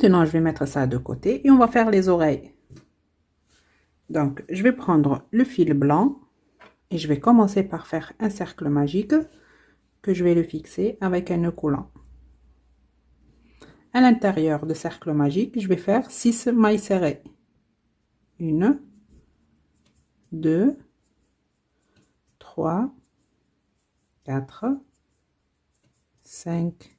Maintenant, je vais mettre ça de côté et on va faire les oreilles. Donc, je vais prendre le fil blanc et je vais commencer par faire un cercle magique que je vais le fixer avec un nœud coulant. À l'intérieur du cercle magique, je vais faire 6 mailles serrées. 1, 2, 3, 4, 5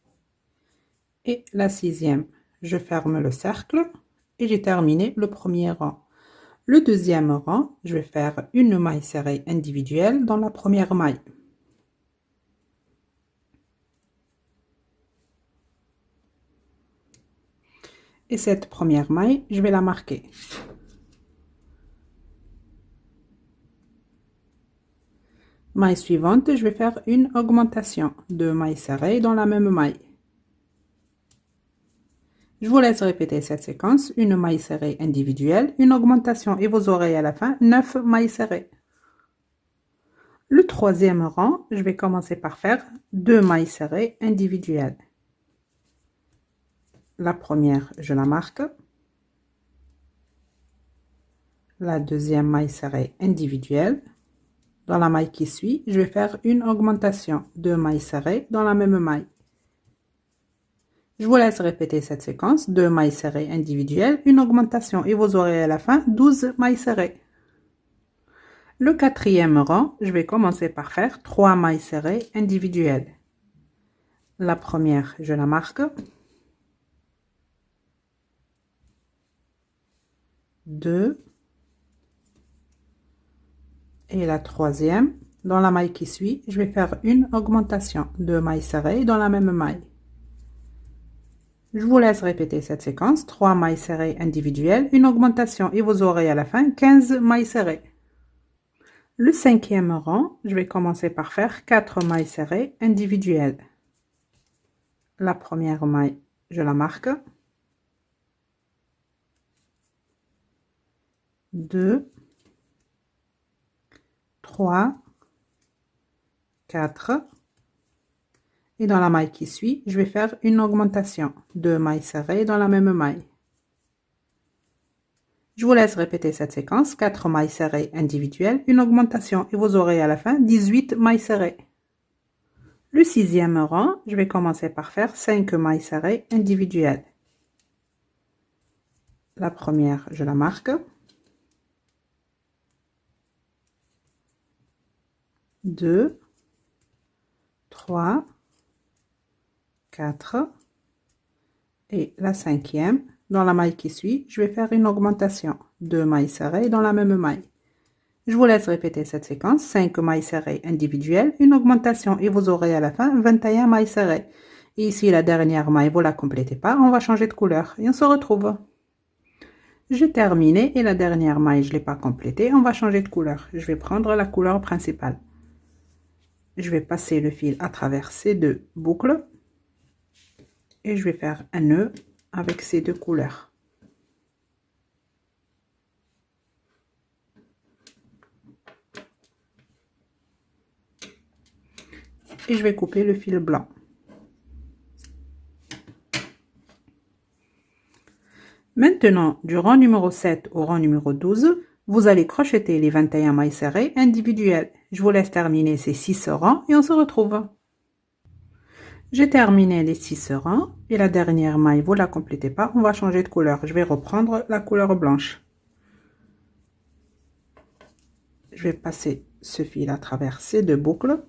et la 6e. Je ferme le cercle et j'ai terminé le premier rang. Le deuxième rang, je vais faire une maille serrée individuelle dans la première maille. Et cette première maille, je vais la marquer. Maille suivante, je vais faire une augmentation, 2 mailles serrées dans la même maille. Je vous laisse répéter cette séquence, une maille serrée individuelle, une augmentation et vos oreilles à la fin, 9 mailles serrées. Le troisième rang, je vais commencer par faire 2 mailles serrées individuelles. La première, je la marque. La deuxième maille serrée individuelle. Dans la maille qui suit, je vais faire une augmentation, 2 mailles serrées dans la même maille. Je vous laisse répéter cette séquence, 2 mailles serrées individuelles, une augmentation et vos oreilles à la fin, 12 mailles serrées. Le quatrième rang, je vais commencer par faire 3 mailles serrées individuelles. La première, je la marque. 2 et la troisième. Dans la maille qui suit, je vais faire une augmentation, 2 mailles serrées dans la même maille. Je vous laisse répéter cette séquence, 3 mailles serrées individuelles, une augmentation et vos oreilles à la fin, 15 mailles serrées. Le cinquième rang, je vais commencer par faire 4 mailles serrées individuelles. La première maille, je la marque. 2, 3, 4. Et dans la maille qui suit, je vais faire une augmentation, 2 mailles serrées dans la même maille. Je vous laisse répéter cette séquence, 4 mailles serrées individuelles, une augmentation et vos oreilles à la fin, 18 mailles serrées. Le sixième rang, je vais commencer par faire 5 mailles serrées individuelles. La première, je la marque. 2, 3, 4 et la cinquième. Dans la maille qui suit, je vais faire une augmentation, 2 mailles serrées dans la même maille. Je vous laisse répéter cette séquence, 5 mailles serrées individuelles, une augmentation et vos oreilles à la fin, 21 mailles serrées. Et ici, la dernière maille, vous la complétez pas, on va changer de couleur et on se retrouve. J'ai terminé et la dernière maille, je ne l'ai pas complétée, on va changer de couleur. Je vais prendre la couleur principale. Je vais passer le fil à travers ces deux boucles et je vais faire un nœud avec ces deux couleurs. Et je vais couper le fil blanc. Maintenant, du rang numéro 7 au rang numéro 12, vous allez crocheter les 21 mailles serrées individuelles. Je vous laisse terminer ces 6 rangs et on se retrouve. J'ai terminé les 6 rangs et la dernière maille, vous la complétez pas, on va changer de couleur. Je vais reprendre la couleur blanche. Je vais passer ce fil à travers ces deux boucles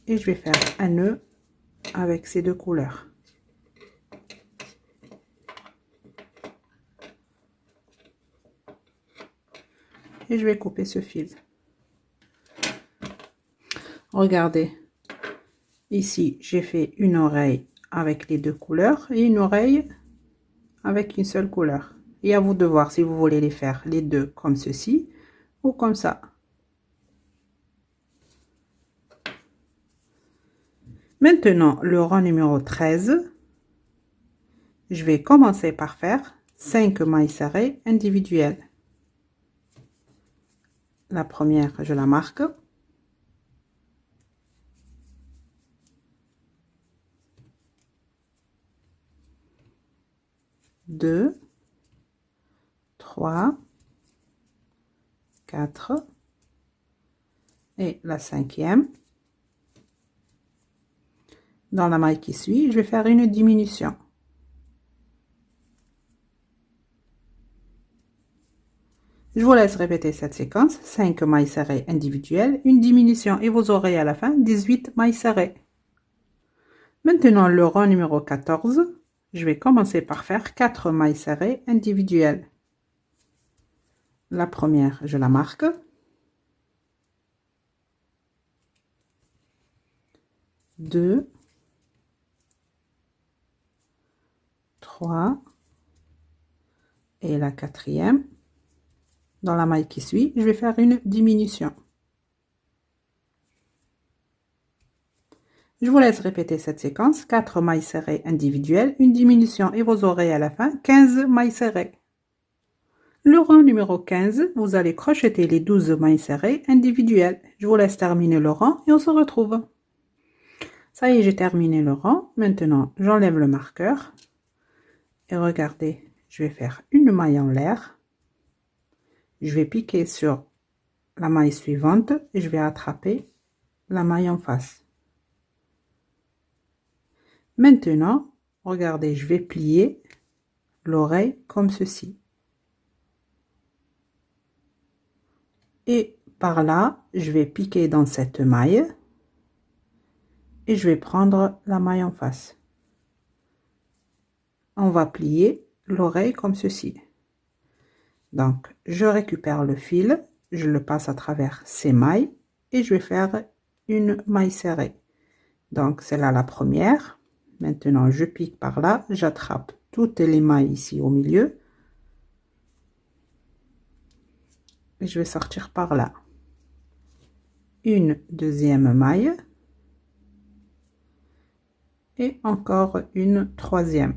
et je vais faire un nœud avec ces deux couleurs. Et je vais couper ce fil. Regardez, ici j'ai fait une oreille avec les deux couleurs et une oreille avec une seule couleur. Et à vous de voir si vous voulez les faire les deux comme ceci ou comme ça. Maintenant, le rang numéro 13, je vais commencer par faire 5 mailles serrées individuelles. La première, je la marque. 3, 4 et la 5e. Dans la maille qui suit, je vais faire une diminution. Je vous laisse répéter cette séquence, 5 mailles serrées individuelles, une diminution et vous aurez à la fin 18 mailles serrées. Maintenant le rang numéro 14, je vais commencer par faire 4 mailles serrées individuelles. La première, je la marque. 2, 3 et la 4e. Dans la maille qui suit, je vais faire une diminution. Je vous laisse répéter cette séquence, 4 mailles serrées individuelles, une diminution et vous aurez à la fin 15 mailles serrées. Le rang numéro 15, vous allez crocheter les 12 mailles serrées individuelles. Je vous laisse terminer le rang et on se retrouve. Ça y est, j'ai terminé le rang. Maintenant, j'enlève le marqueur. Et regardez, je vais faire une maille en l'air. Je vais piquer sur la maille suivante et je vais attraper la maille en face. Maintenant, regardez, je vais plier l'oreille comme ceci. Et par là, je vais piquer dans cette maille et je vais prendre la maille en face. On va plier l'oreille comme ceci. Donc, je récupère le fil, je le passe à travers ces mailles et je vais faire une maille serrée. Donc, c'est là la première. Maintenant, je pique par là, j'attrape toutes les mailles ici au milieu. Et je vais sortir par là. Une deuxième maille. Et encore une troisième.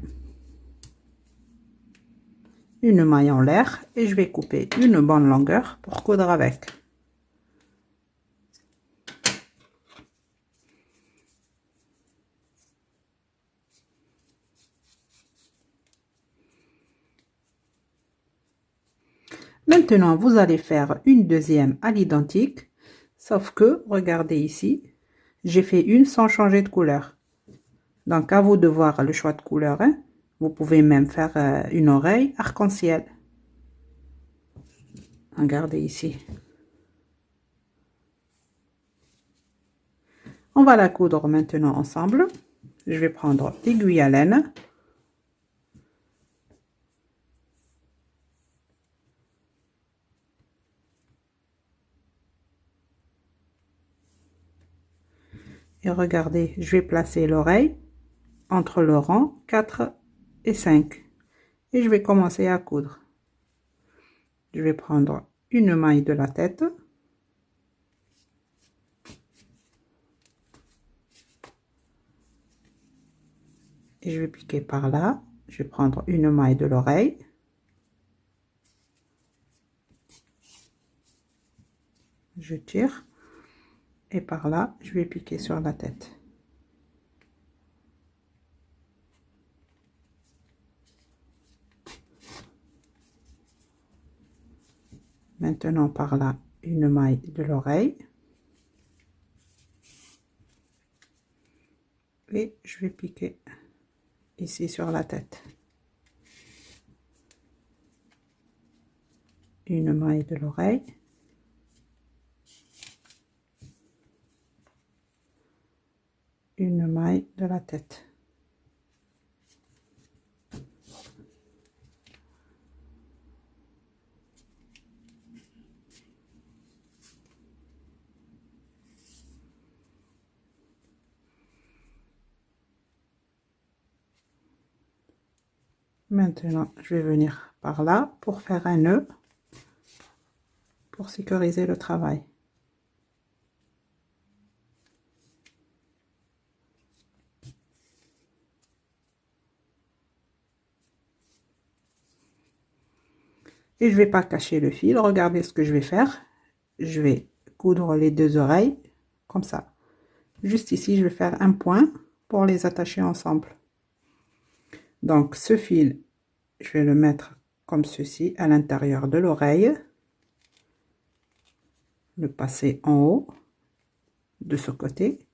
Une maille en l'air et je vais couper une bonne longueur pour coudre avec. Maintenant, vous allez faire une deuxième à l'identique, sauf que, regardez ici, j'ai fait une sans changer de couleur. Donc, à vous de voir le choix de couleur. Hein. Vous pouvez même faire une oreille arc-en-ciel. Regardez ici. On va la coudre maintenant ensemble. Je vais prendre l'aiguille à laine. Et regardez, je vais placer l'oreille entre le rang 4 et 5. Et je vais commencer à coudre. Je vais prendre une maille de la tête. Et je vais piquer par là. Je vais prendre une maille de l'oreille. Je tire. Et par là, je vais piquer sur la tête. Maintenant, par là, une maille de l'oreille. Et je vais piquer ici sur la tête. Une maille de l'oreille. Une maille de la tête. Maintenant, je vais venir par là pour faire un nœud pour sécuriser le travail. Et je vais pas cacher le fil. Regardez ce que je vais faire. Je vais coudre les deux oreilles comme ça. Juste ici, je vais faire un point pour les attacher ensemble. Donc, ce fil, je vais le mettre comme ceci à l'intérieur de l'oreille, le passer en haut de ce côté.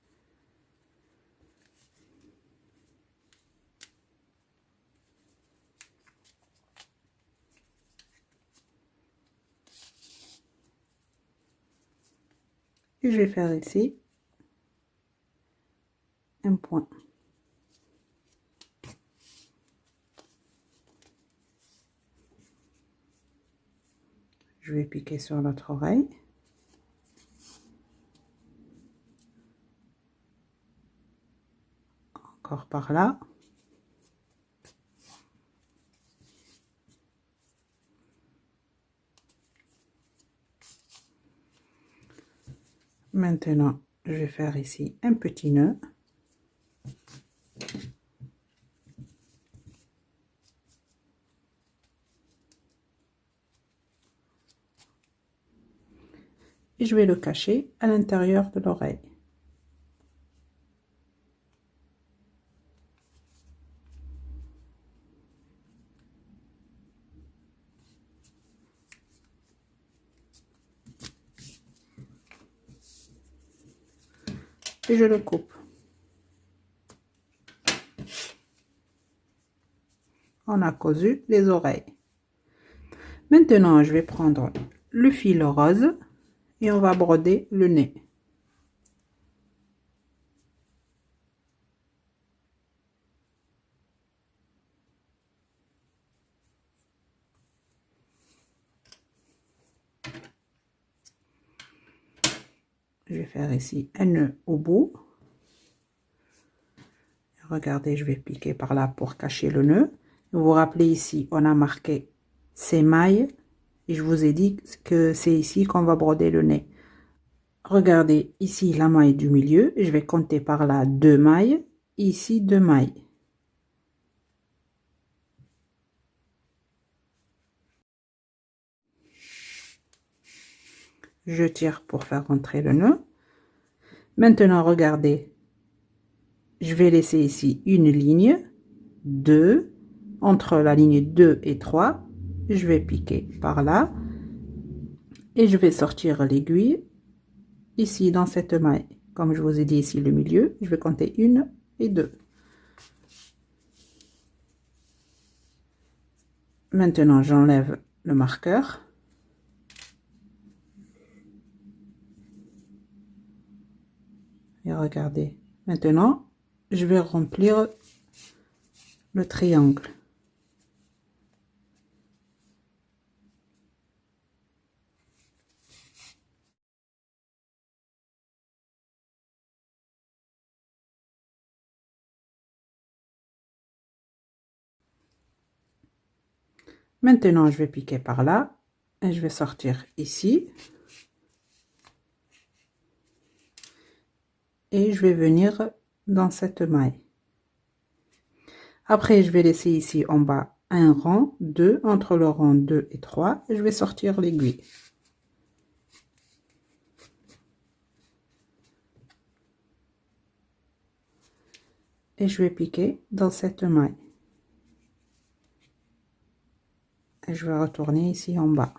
Et je vais faire ici un point. Je vais piquer sur l'autre oreille. Encore par là. Maintenant, je vais faire ici un petit nœud. Et je vais le cacher à l'intérieur de l'oreille. Et je le coupe. On a cousu les oreilles. Maintenant, je vais prendre le fil rose et on va broder le nez. Je vais faire ici un nœud au bout. Regardez, je vais piquer par là pour cacher le nœud. Vous vous rappelez ici, on a marqué ces mailles et je vous ai dit que c'est ici qu'on va broder le nez. Regardez ici la maille du milieu, je vais compter par là 2 mailles, ici 2 mailles. Je tire pour faire rentrer le nœud. Maintenant, regardez, je vais laisser ici une ligne, 2, entre la ligne 2 et 3, je vais piquer par là et je vais sortir l'aiguille ici dans cette maille. Comme je vous ai dit ici le milieu, je vais compter 1 et 2. Maintenant, j'enlève le marqueur. Et regardez, maintenant, je vais remplir le triangle. Maintenant, je vais piquer par là et je vais sortir ici. Et je vais venir dans cette maille. Après, je vais laisser ici en bas un rang, 2, entre le rang 2 et 3, et je vais sortir l'aiguille. Et je vais piquer dans cette maille. Et je vais retourner ici en bas.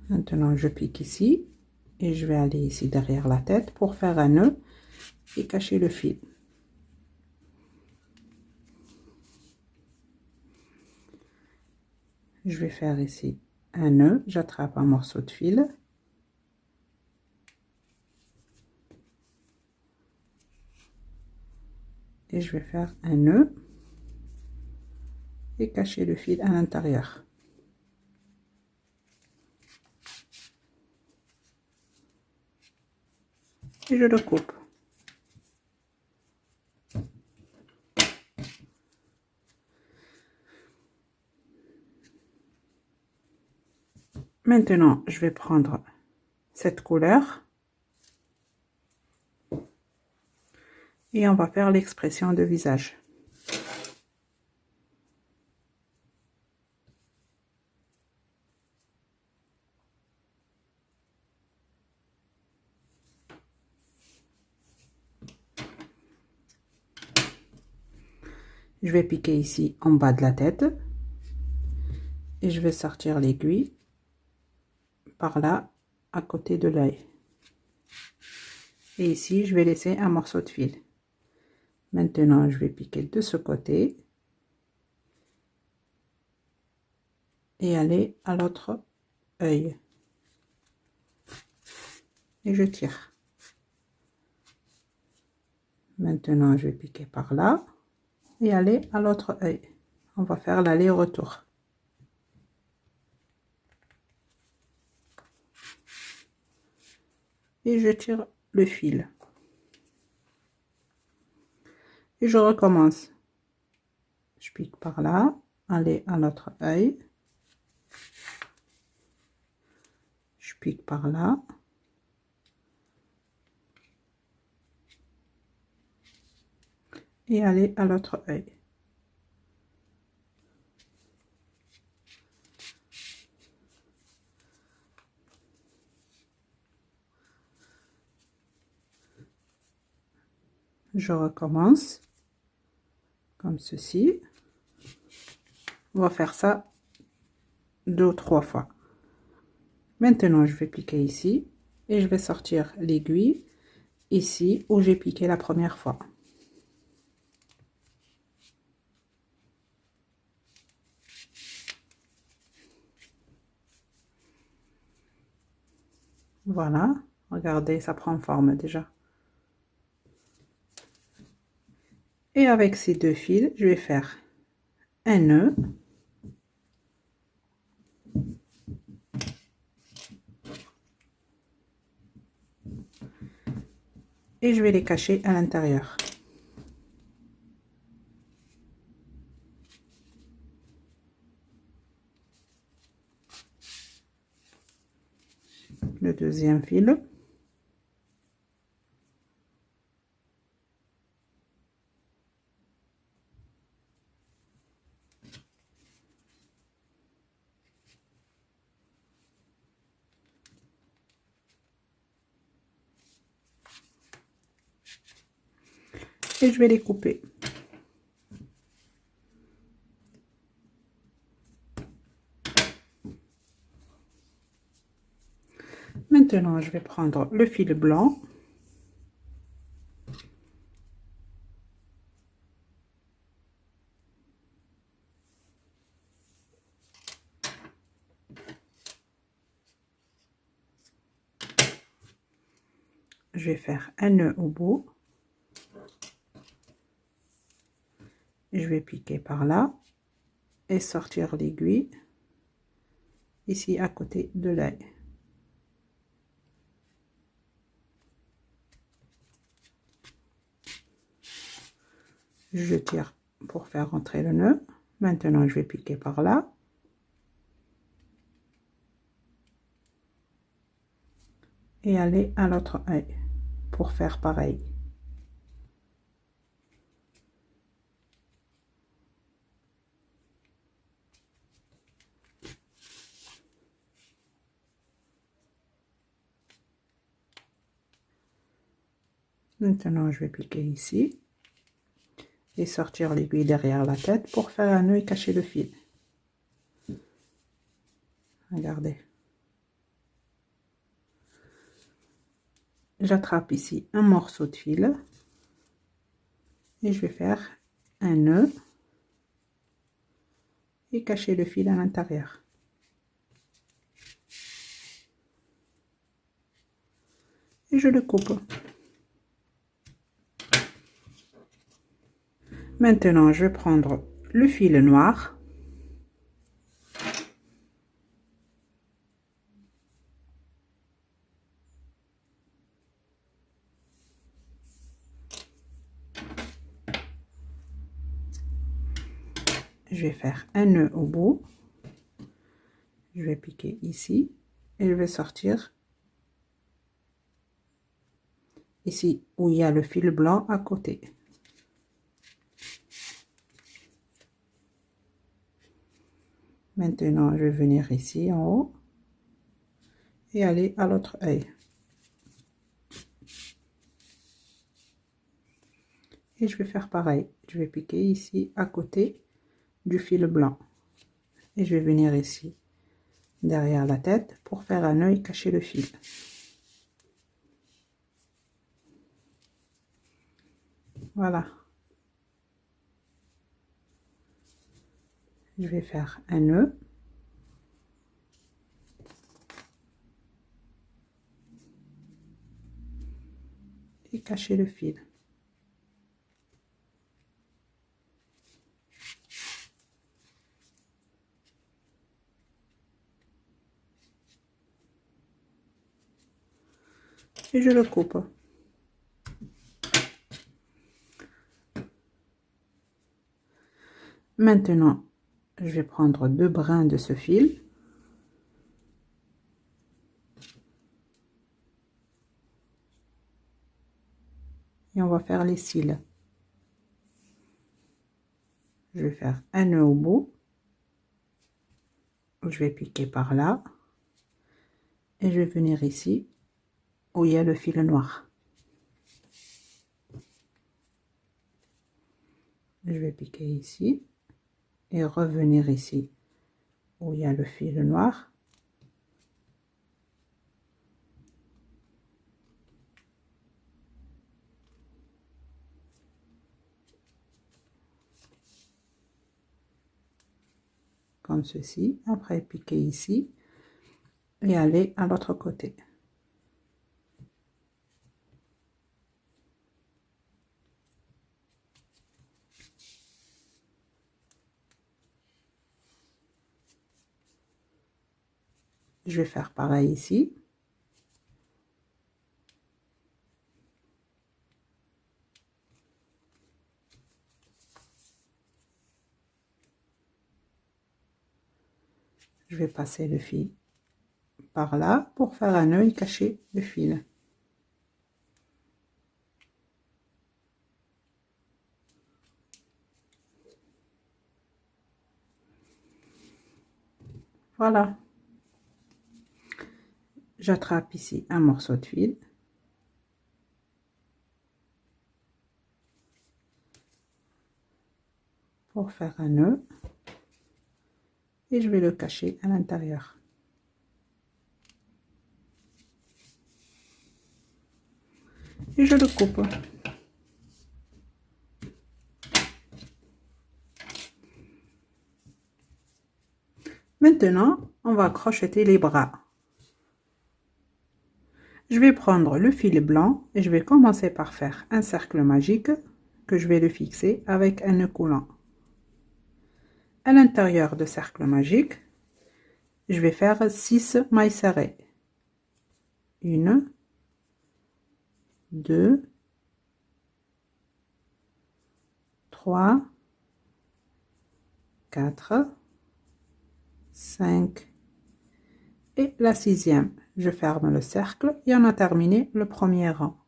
Maintenant, je pique ici et je vais aller ici derrière la tête pour faire un nœud et cacher le fil. Je vais faire ici un nœud, j'attrape un morceau de fil. Et je vais faire un nœud et cacher le fil à l'intérieur. Et je le coupe. Maintenant, je vais prendre cette couleur Et on va faire l'expression de visage. Je vais piquer ici en bas de la tête et je vais sortir l'aiguille par là à côté de l'œil. Et ici, je vais laisser un morceau de fil. Maintenant, je vais piquer de ce côté et aller à l'autre œil. Et je tire. Maintenant, je vais piquer par là et aller à l'autre œil. On va faire l'aller-retour. Et je tire le fil. Et je recommence. Je pique par là, aller à l'autre œil. Je pique par là. Et aller à l'autre œil. Je recommence comme ceci. On va faire ça 2 ou 3 fois. Maintenant, je vais piquer ici et je vais sortir l'aiguille ici où j'ai piqué la première fois. Voilà, regardez, ça prend forme déjà. Et avec ces deux fils, je vais faire un nœud. Et je vais les cacher à l'intérieur. Le deuxième fil. Et je vais les couper. Maintenant, je vais prendre le fil blanc. Je vais faire un nœud au bout. Je vais piquer par là et sortir l'aiguille ici à côté de l'œil. Je tire pour faire rentrer le nœud. Maintenant, je vais piquer par là. Et aller à l'autre œil pour faire pareil. Maintenant, je vais piquer ici et sortir l'aiguille derrière la tête pour faire un nœud et cacher le fil. Regardez. J'attrape ici un morceau de fil et je vais faire un nœud et cacher le fil à l'intérieur. Et je le coupe. Maintenant, je vais prendre le fil noir. Je vais faire un nœud au bout. Je vais piquer ici et je vais sortir ici où il y a le fil blanc à côté. Maintenant, je vais venir ici en haut et aller à l'autre œil. Et je vais faire pareil. Je vais piquer ici à côté du fil blanc. Et je vais venir ici derrière la tête pour faire un œil cacher le fil. Voilà. Je vais faire un nœud. Et cacher le fil. Et je le coupe. Maintenant, je vais prendre 2 brins de ce fil. Et on va faire les cils. Je vais faire un nœud au bout. Je vais piquer par là. Et je vais venir ici où il y a le fil noir. Je vais piquer ici et revenir ici où il y a le fil noir. Comme ceci. Après piquer ici et aller à l'autre côté. Je vais faire pareil ici. Je vais passer le fil par là pour faire un œil caché le fil. Voilà. J'attrape ici un morceau de fil. Pour faire un nœud. Et je vais le cacher à l'intérieur. Et je le coupe. Maintenant, on va crocheter les bras. Je vais prendre le fil blanc et je vais commencer par faire un cercle magique que je vais le fixer avec un nœud coulant. À l'intérieur de cercle magique, je vais faire 6 mailles serrées. 1, 2, 3, 4, 5 et la 6e. Je ferme le cercle et on a terminé le premier rang.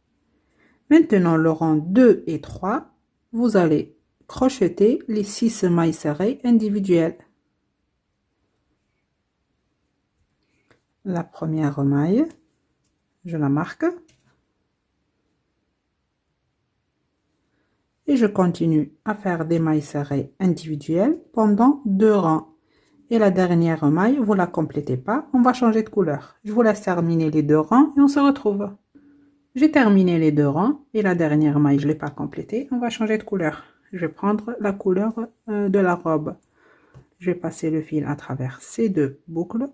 Maintenant, le rang 2 et 3, vous allez crocheter les 6 mailles serrées individuelles. La première maille, je la marque. Et je continue à faire des mailles serrées individuelles pendant 2 rangs. Et la dernière maille, vous la complétez pas, on va changer de couleur. Je vous laisse terminer les 2 rangs et on se retrouve. J'ai terminé les 2 rangs et la dernière maille, je ne l'ai pas complétée, on va changer de couleur. Je vais prendre la couleur de la robe. Je vais passer le fil à travers ces 2 boucles.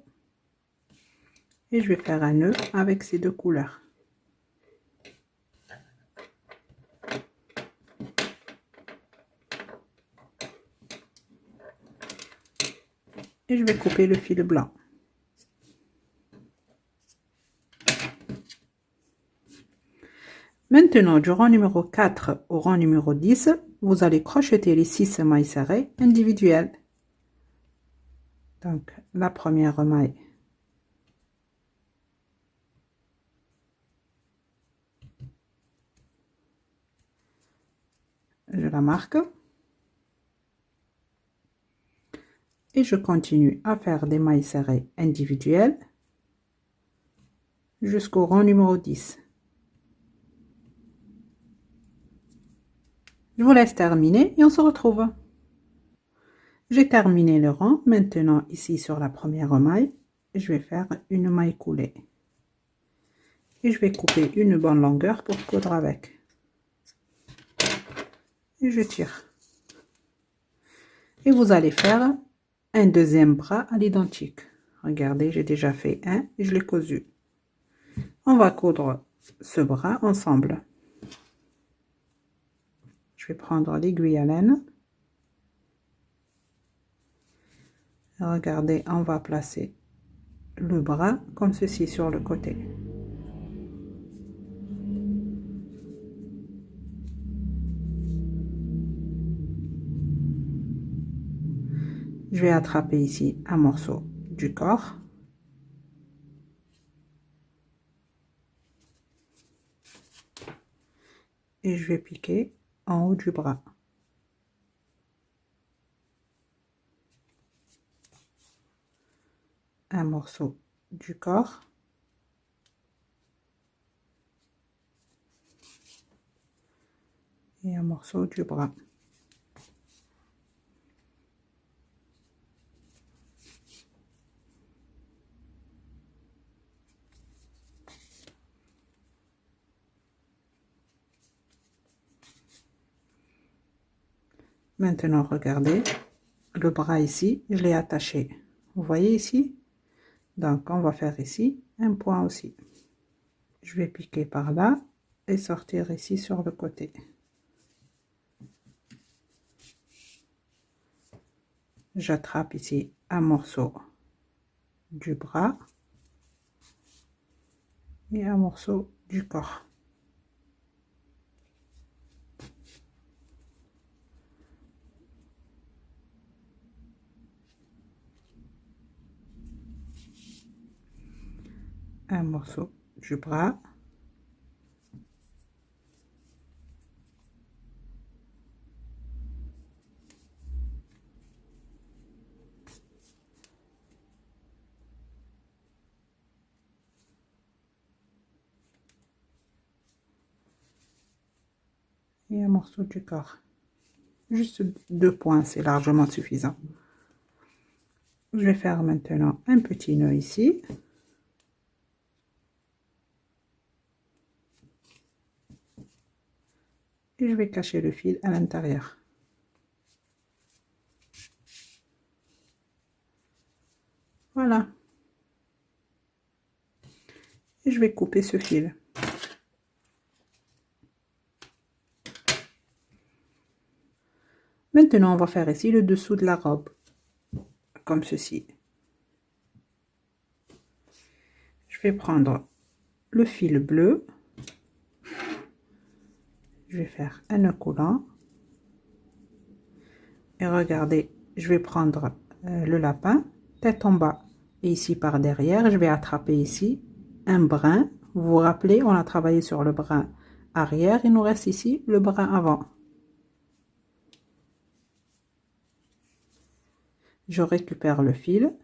Et je vais faire un nœud avec ces 2 couleurs. Et je vais couper le fil blanc. Maintenant, du rang numéro 4 au rang numéro 10, vous allez crocheter les 6 mailles serrées individuelles. Donc, la première maille. je la marque. Et je continue à faire des mailles serrées individuelles jusqu'au rang numéro 10. Je vous laisse terminer et on se retrouve. J'ai terminé le rang. Maintenant, ici sur la première maille, je vais faire une maille coulée. Et je vais couper une bonne longueur pour coudre avec. Et je tire. Et vous allez faire un deuxième bras à l'identique. Regardez, j'ai déjà fait un et je l'ai cousu. On va coudre ce bras ensemble. Je vais prendre l'aiguille à laine. Regardez, on va placer le bras comme ceci sur le côté. Je vais attraper ici un morceau du corps. Et je vais piquer en haut du bras. Un morceau du corps. Et un morceau du bras. Maintenant, regardez, le bras ici, je l'ai attaché. Vous voyez ici? Donc, on va faire ici un point aussi. Je vais piquer par là et sortir ici sur le côté. J'attrape ici un morceau du bras et un morceau du corps. Un morceau du bras. Et un morceau du corps. Juste 2 points, c'est largement suffisant. Je vais faire maintenant un petit nœud ici. Et je vais cacher le fil à l'intérieur. Voilà. Et je vais couper ce fil. Maintenant, on va faire ici le dessous de la robe. Comme ceci. Je vais prendre le fil bleu. Je vais faire un nœud coulant. Et regardez, je vais prendre le lapin, tête en bas. Et ici par derrière, je vais attraper ici un brin. Vous vous rappelez, on a travaillé sur le brin arrière. Il nous reste ici le brin avant. Je récupère le fil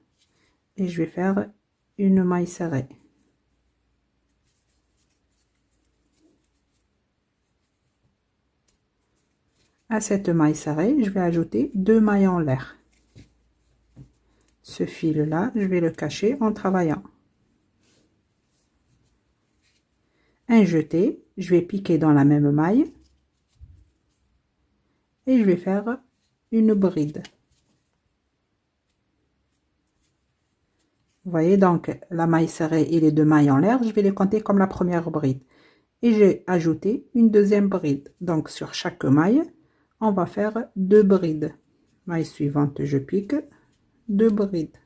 et je vais faire une maille serrée. À cette maille serrée, je vais ajouter 2 mailles en l'air. Ce fil là, je vais le cacher en travaillant. Un jeté, je vais piquer dans la même maille et je vais faire une bride. Vous voyez donc la maille serrée et les 2 mailles en l'air, je vais les compter comme la première bride. Et j'ai ajouté une deuxième bride. Donc sur chaque maille, on va faire 2 brides. Maille suivante, je pique 2 brides.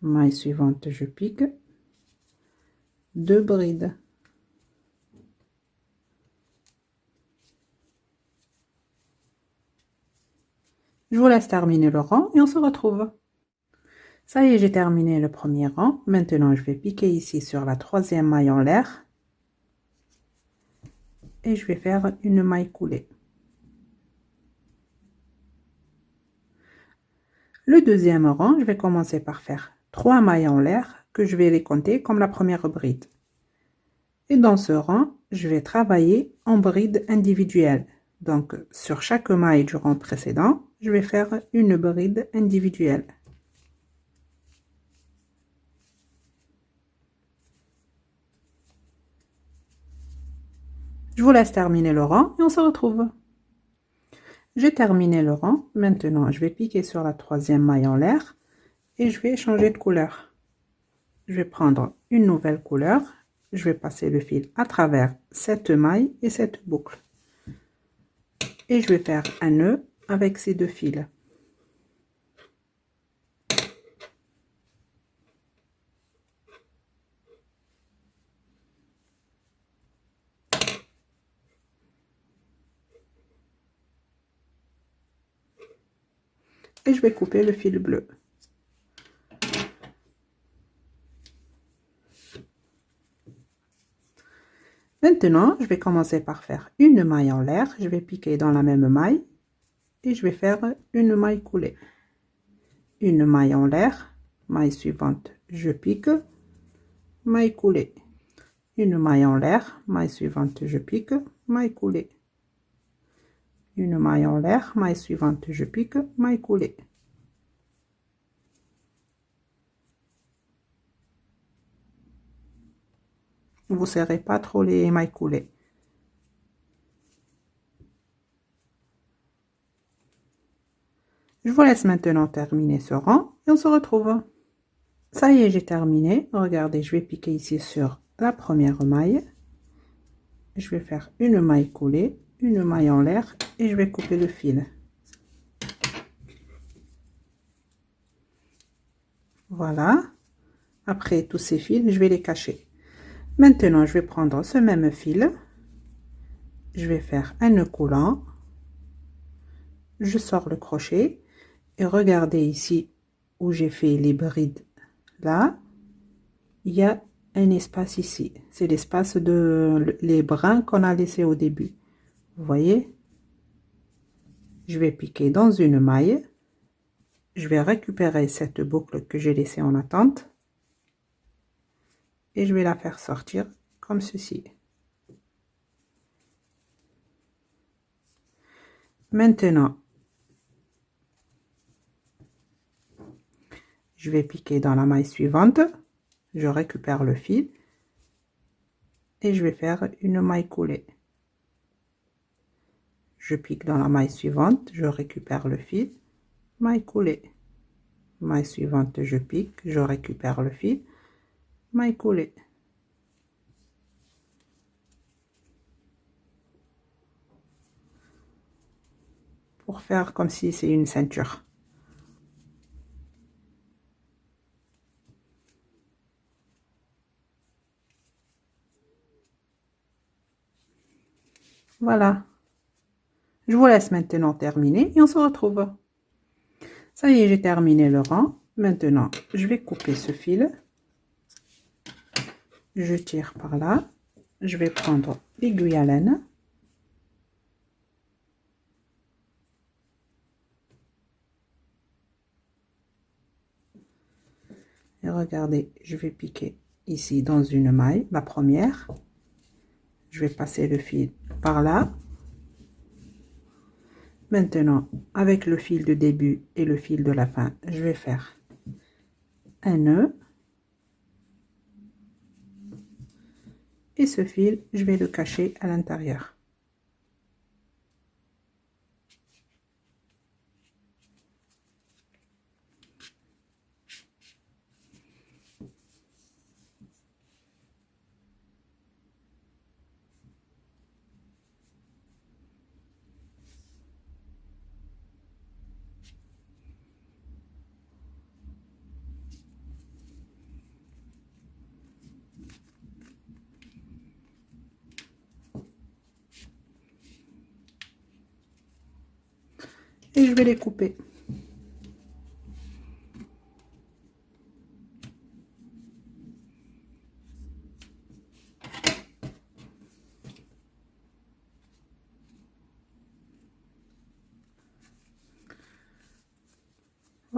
Maille suivante, je pique 2 brides. Je vous laisse terminer le rang et on se retrouve. Ça y est, j'ai terminé le premier rang. Maintenant, je vais piquer ici sur la troisième maille en l'air. Et je vais faire une maille coulée. Le deuxième rang, je vais commencer par faire 3 mailles en l'air que je vais les compter comme la première bride. Et dans ce rang, je vais travailler en bride individuelle. Donc, sur chaque maille du rang précédent, je vais faire une bride individuelle. Je vous laisse terminer le rang et on se retrouve. J'ai terminé le rang. Maintenant, je vais piquer sur la troisième maille en l'air et je vais changer de couleur. Je vais prendre une nouvelle couleur. Je vais passer le fil à travers cette maille et cette boucle. Et je vais faire un nœud avec ces deux fils. Et je vais couper le fil bleu. Maintenant, je vais commencer par faire une maille en l'air. Je vais piquer dans la même maille et je vais faire une maille coulée. Une maille en l'air, maille suivante, je pique, maille coulée. Une maille en l'air, maille suivante, je pique, maille coulée. Une maille en l'air, maille suivante, je pique, maille coulée. Vous serrez pas trop les mailles coulées. Je vous laisse maintenant terminer ce rang et on se retrouve. Ça y est, j'ai terminé. Regardez, je vais piquer ici sur la première maille. Je vais faire une maille coulée, une maille en l'air et je vais couper le fil. Voilà. Après tous ces fils, je vais les cacher. Maintenant, je vais prendre ce même fil. Je vais faire un nœud coulant. Je sors le crochet et regardez ici où j'ai fait les brides. Là, il y a un espace ici. C'est l'espace de les brins qu'on a laissé au début. Vous voyez? Je vais piquer dans une maille. Je vais récupérer cette boucle que j'ai laissée en attente. Et je vais la faire sortir comme ceci. Maintenant, je vais piquer dans la maille suivante. Je récupère le fil. Et je vais faire une maille coulée. Je pique dans la maille suivante. Je récupère le fil. Maille coulée. Maille suivante, je pique. Je récupère le fil. Maille coulée. Pour faire comme si c'est une ceinture. Voilà. Je vous laisse maintenant terminer et on se retrouve. Ça y est, j'ai terminé le rang. Maintenant, je vais couper ce fil. Je tire par là. Je vais prendre l'aiguille à laine. Et regardez, je vais piquer ici dans une maille, la première. Je vais passer le fil par là. Maintenant, avec le fil de début et le fil de la fin, je vais faire un nœud. Et ce fil, je vais le cacher à l'intérieur. Et je vais les couper.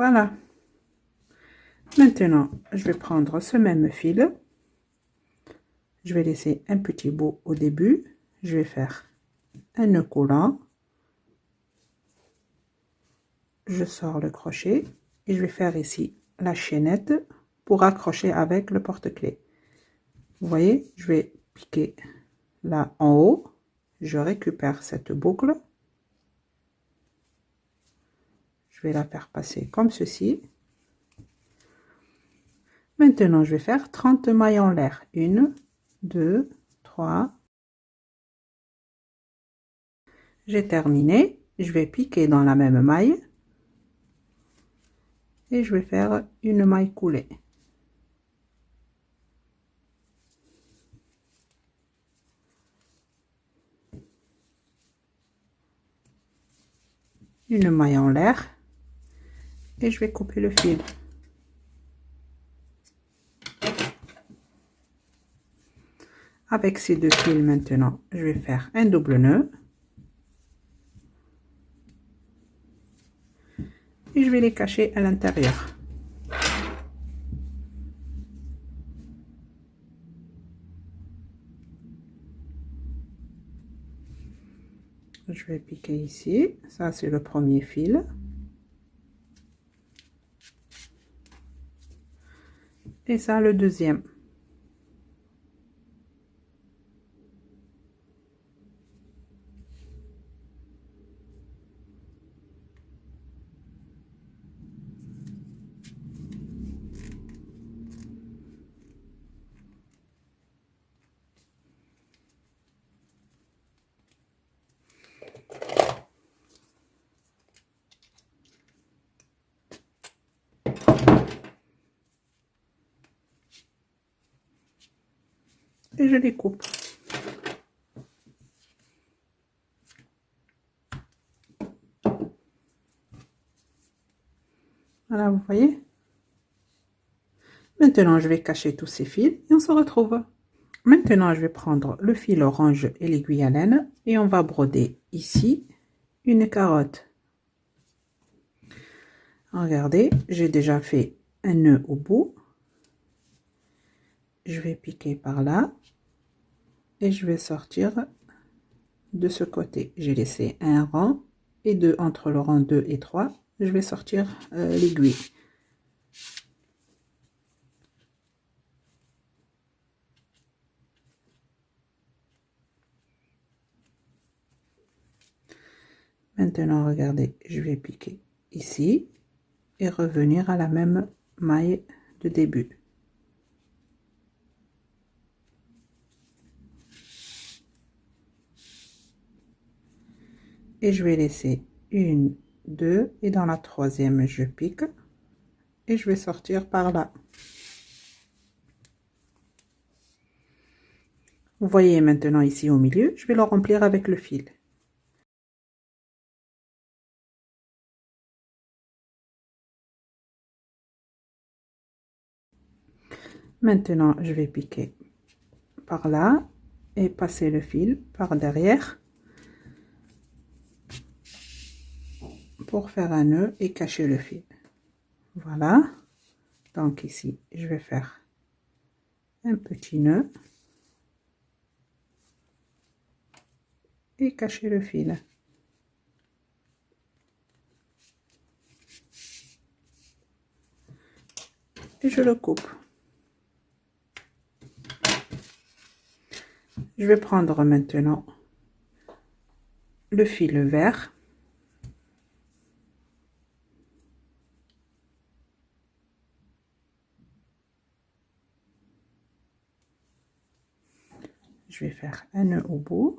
Voilà. Maintenant, je vais prendre ce même fil. Je vais laisser un petit bout au début. Je vais faire un nœud coulant. Je sors le crochet et je vais faire ici la chaînette pour accrocher avec le porte-clés. Vous voyez, je vais piquer là en haut. Je récupère cette boucle. Je vais la faire passer comme ceci. Maintenant, je vais faire 30 mailles en l'air. 1, 2, 3. J'ai terminé. Je vais piquer dans la même maille. Et je vais faire une maille coulée. Une maille en l'air. Et je vais couper le fil. Avec ces deux fils maintenant, je vais faire un double nœud. Et je vais les cacher à l'intérieur. Je vais piquer ici. Ça, c'est le premier fil. Et ça, le deuxième. Et je les coupe. Voilà, vous voyez. Maintenant, je vais cacher tous ces fils et on se retrouve. Maintenant, je vais prendre le fil orange et l'aiguille à laine et on va broder ici une carotte. Regardez, j'ai déjà fait un nœud au bout. Je vais piquer par là et je vais sortir de ce côté. J'ai laissé un rang et deux entre le rang 2 et 3. Je vais sortir l'aiguille. Maintenant, regardez, je vais piquer ici et revenir à la même maille de début. Et je vais laisser une, deux, et dans la troisième, je pique et je vais sortir par là. Vous voyez maintenant ici au milieu, je vais le remplir avec le fil. Maintenant, je vais piquer par là et passer le fil par derrière pour faire un nœud et cacher le fil. Voilà. Donc ici, je vais faire un petit nœud et cacher le fil. Et je le coupe. Je vais prendre maintenant le fil vert. Je vais faire un nœud au bout.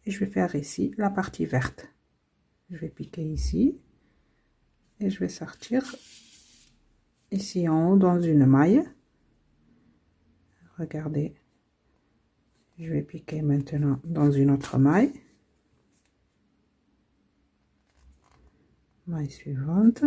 Et je vais faire ici la partie verte. Je vais piquer ici. Et je vais sortir ici en haut dans une maille. Regardez. Je vais piquer maintenant dans une autre maille. Maille suivante.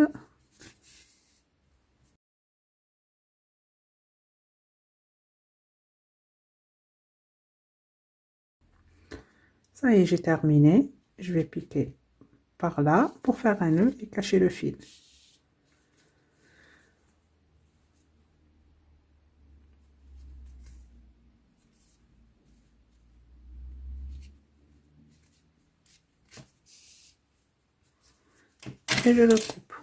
Ça y est, j'ai terminé. Je vais piquer par là pour faire un nœud et cacher le fil. et je le coupe.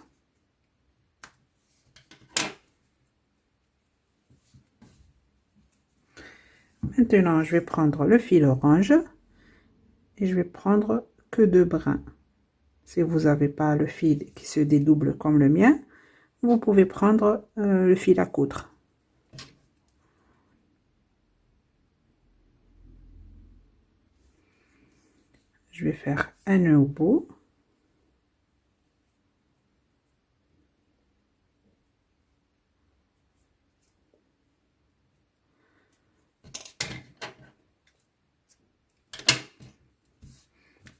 Maintenant, je vais prendre le fil orange et je vais prendre que 2 brins. Si vous n'avez pas le fil qui se dédouble comme le mien, vous pouvez prendre le fil à coudre. Je vais faire un nœud au bout.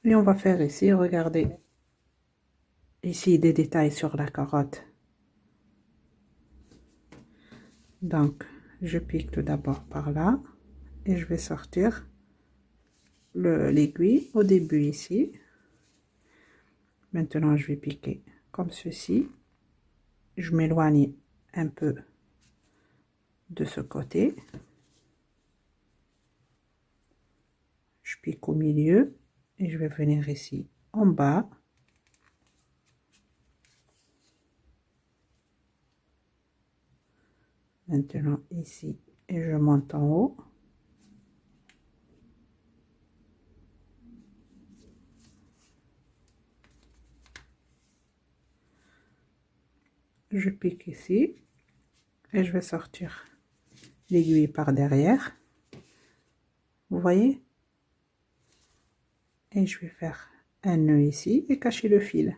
Et on va faire ici, regardez, ici des détails sur la carotte. Donc, je pique tout d'abord par là et je vais sortir l'aiguille au début ici. Maintenant, je vais piquer comme ceci. Je m'éloigne un peu de ce côté. Je pique au milieu et je vais venir ici en bas. Maintenant ici et je monte en haut. Je pique ici et je vais sortir l'aiguille par derrière. Vous voyez? Et je vais faire un nœud ici et cacher le fil.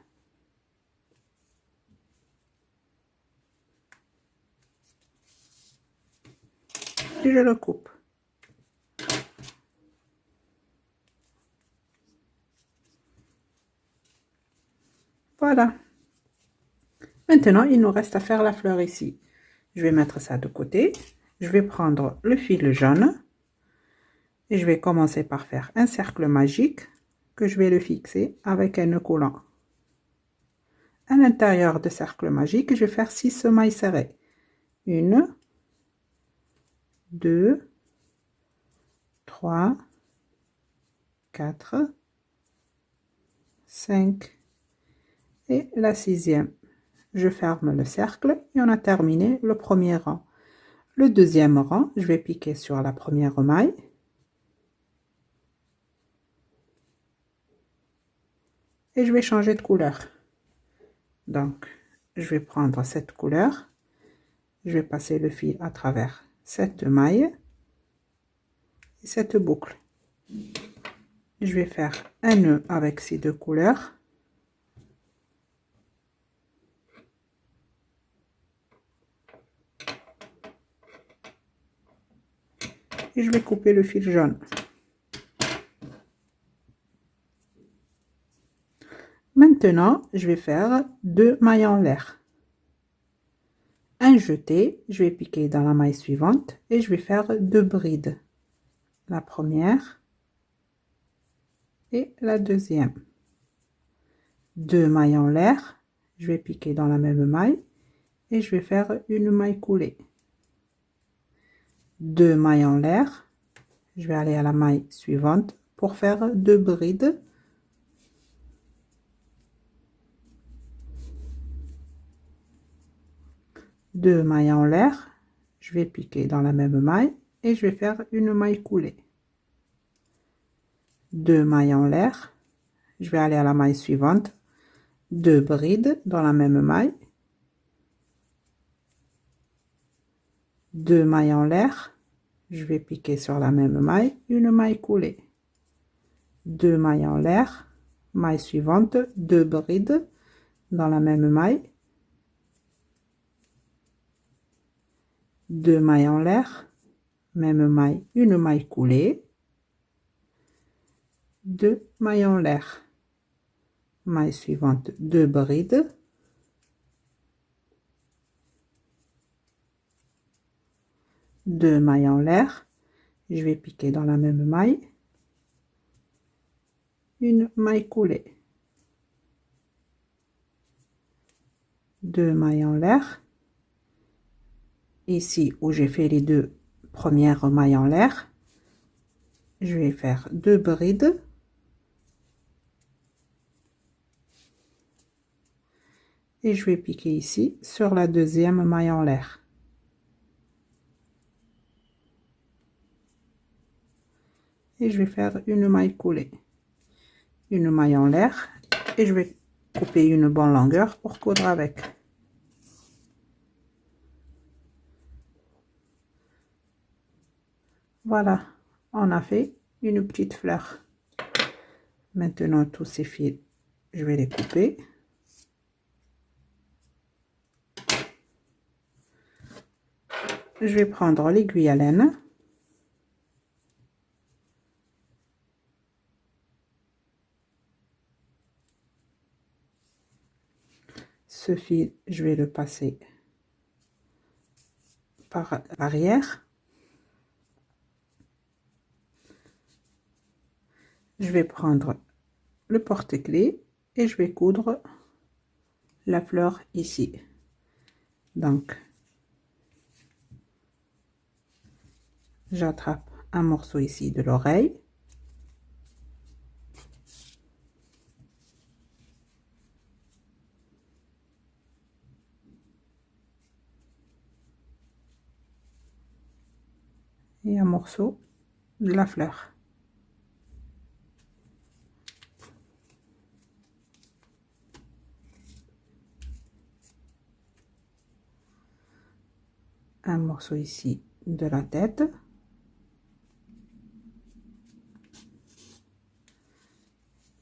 Et je le coupe. Voilà. Maintenant, il nous reste à faire la fleur ici. Je vais mettre ça de côté. Je vais prendre le fil jaune. Et je vais commencer par faire un cercle magique que je vais le fixer avec un nœud coulant. À l'intérieur de cercle magique, je vais faire 6 mailles serrées. 1, 2, 3, 4, 5 et la 6e. Je ferme le cercle et on a terminé le premier rang. Le deuxième rang, je vais piquer sur la première maille. Et je vais changer de couleur. Donc, je vais prendre cette couleur. Je vais passer le fil à travers cette maille et cette boucle. Je vais faire un nœud avec ces deux couleurs. Et je vais couper le fil jaune. Maintenant, je vais faire 2 mailles en l'air. Un jeté, je vais piquer dans la maille suivante et je vais faire 2 brides. La première et la deuxième. 2 mailles en l'air, je vais piquer dans la même maille et je vais faire une maille coulée. 2 mailles en l'air, je vais aller à la maille suivante pour faire 2 brides. Deux mailles en l'air, je vais piquer dans la même maille et je vais faire une maille coulée. 2 mailles en l'air, je vais aller à la maille suivante, 2 brides dans la même maille, 2 mailles en l'air, je vais piquer sur la même maille, une maille coulée, 2 mailles en l'air, maille suivante, 2 brides dans la même maille, 2 mailles en l'air, même maille, une maille coulée, 2 mailles en l'air, maille suivante, 2 brides, 2 mailles en l'air, je vais piquer dans la même maille, une maille coulée, 2 mailles en l'air, ici où j'ai fait les 2 premières mailles en l'air, je vais faire 2 brides, Et je vais piquer ici sur la deuxième maille en l'air. Et je vais faire une maille coulée, une maille en l'air, et je vais couper une bonne longueur pour coudre avec. Voilà, on a fait une petite fleur. Maintenant, tous ces fils, je vais les couper. Je vais prendre l'aiguille à laine. Ce fil, je vais le passer par l'arrière. Je vais prendre le porte-clés et je vais coudre la fleur ici. Donc, j'attrape un morceau ici de l'oreille. Et un morceau de la fleur. Un morceau ici de la tête.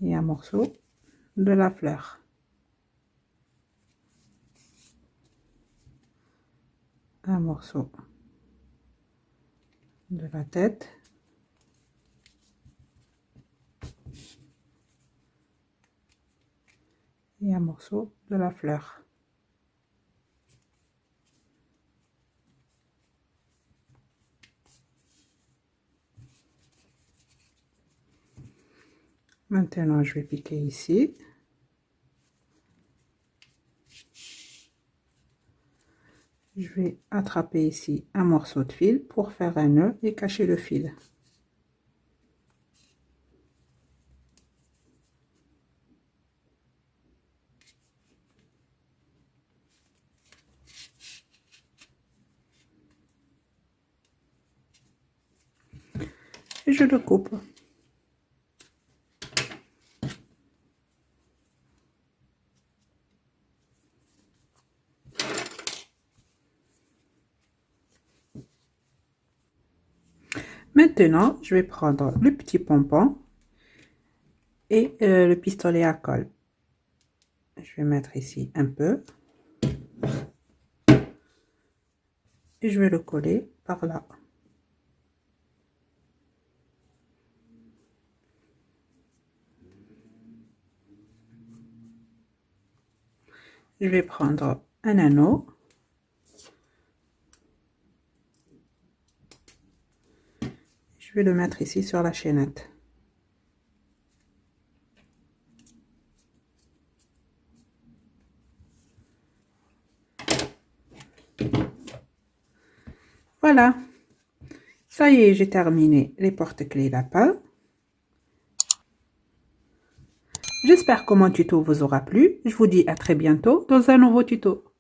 Et un morceau de la fleur. Un morceau de la tête. Et un morceau de la fleur. Maintenant, je vais piquer ici. Je vais attraper ici un morceau de fil pour faire un nœud et cacher le fil. Et je le coupe. Maintenant, je vais prendre le petit pompon et le pistolet à colle. Je vais mettre ici un peu. Et je vais le coller par là. Je vais prendre un anneau. Je vais le mettre ici sur la chaînette. Voilà. Ça y est, j'ai terminé les porte-clés lapin. J'espère que mon tuto vous aura plu. Je vous dis à très bientôt dans un nouveau tuto.